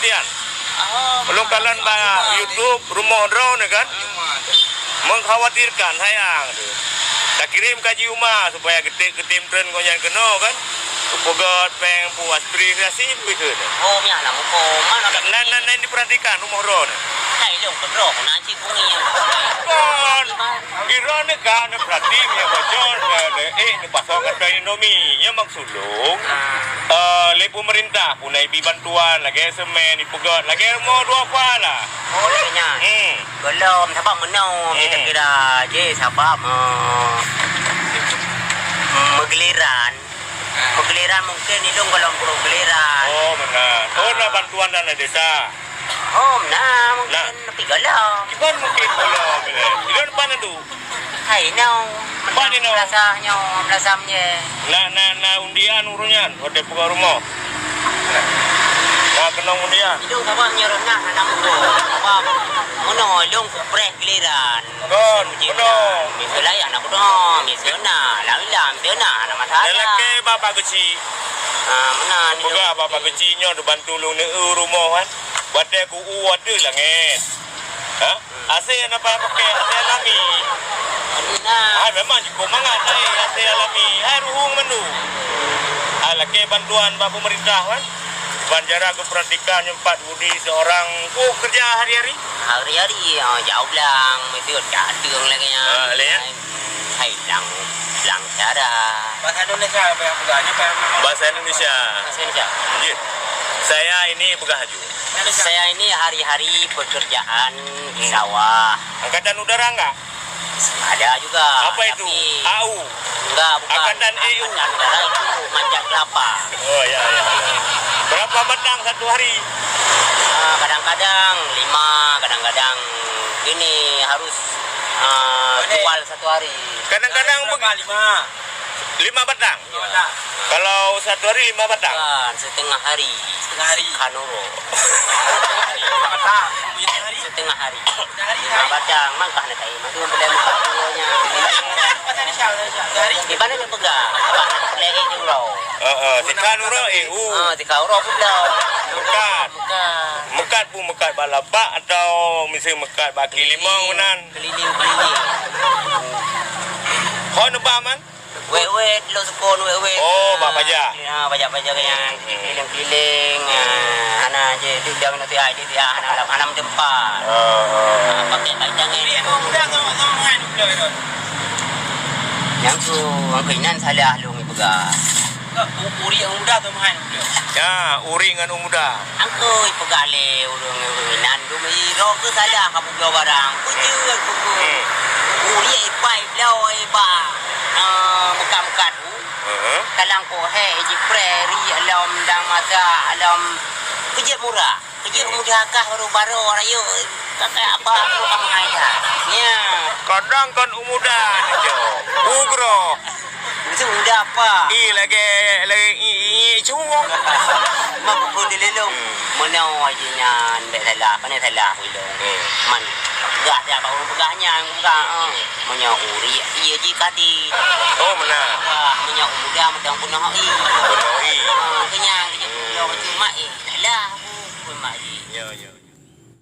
perhatian. Belum kalian YouTube rumah drone kan? Mengkhawatirkan sayang. Tak kirim kaji rumah supaya ketim tren kau yang kena kan? Kepogat peng puas privasi begitu. Oh, ya lah muka mana kat Nan diperhatikan rumah drone. hai dong kedrok nanti bungi yang Kan, kira ni kan berarti yang bocor ni pasokan dari Indomie yang maksulung. Le pemerintah punai bantuan lagi semen dipegat lagi mau dua apa lah. oh leknya belum sebab menau kita kira je sebab megeliran mungkin itu kalau geliran Oh benar. Oh nak bantuan dana desa. oh nah mungkin tapi galau Iban mungkin belum. Iban mana tu? hai nau Mana nau? belasahnya Na undian urunyan hotel buka rumah. Nak kena undian. itu sebab nyerunah anak muda sebab menau dong kupreh geliran Kan, benar. misalnya ya anak muda misalnya misalnya anak masalah Lelaki bapa kecil. mana ni Buka bapa kecilnya tu bantu lu ni rumah kan. Buat aku ada lah ngit. Ha? Asyik apa pakai asyik alami. nah Memang cukup mangat asyik alami. Ruhung menu. Laki bantuan bapa pemerintah kan. Banjara aku perhatikan nyempat budi seorang kerja hari-hari. hari-hari jauh lang mesti ada đường lagi nya Lihat. hai lang cara Bahasa Indonesia apa yang pegahnya apa yang memang Bahasa Indonesia. Ya. Saya ini pegahaju. saya ini hari-hari pekerjaan di sawah Angkatan udara enggak? ada juga Apa itu? tapi AU. enggak bukan Angkatan EU. Angkatan udara itu manjat kelapa Oh ya. Berapa batang satu hari? kadang-kadang 5 kadang-kadang ini harus jual satu hari Kadang-kadang berapa? 5 batang. Batang. Kalau satu hari 5 batang. kan setengah hari kanuro Batang. Punya hari. setengah hari Hari. 5 batang mangkah na tayo mangkah boleh buka duanya Bahasa Indonesia. Hari. di mana dia pegang boleh itu bro Tikan uro EU. di kauro pun dah Mekat. bukan Mekat pun mekat balabak atau misalnya mekat baki limau menan. keliling Kau nebak man? wet lo sukon wet Oh, bak pajak. ya pajak yang keliling ana je tu dah nanti ada dia ana anam tempat pakai panjang Ini ni yang muda sama main muda itu. yang tu ang kainan salah lu mi pegang Uri yang muda atau main muda. Ya, uri dengan umuda. angko pegang le urung inan tu mi ro ke salah kamu jual barang kuju kuku uri ipai blau iba muka-muka tu kalang ko he ji prairie alam dang mata alam kerja murah kerja mudah kah baru-baru rayu kakak apa aku kamu aja ya Kadang kan umuda jo. Ugro. itu mudah apa lagi cungong. mak pun dilelong menau aja nyan dek salah pandai salah wilong man gak ada apa orang pegahnya enggak menau uri iya ji kadi Oh, benar. menau mudah macam punah Benar. kenyang kerja cuma salah aku mak ji Ya.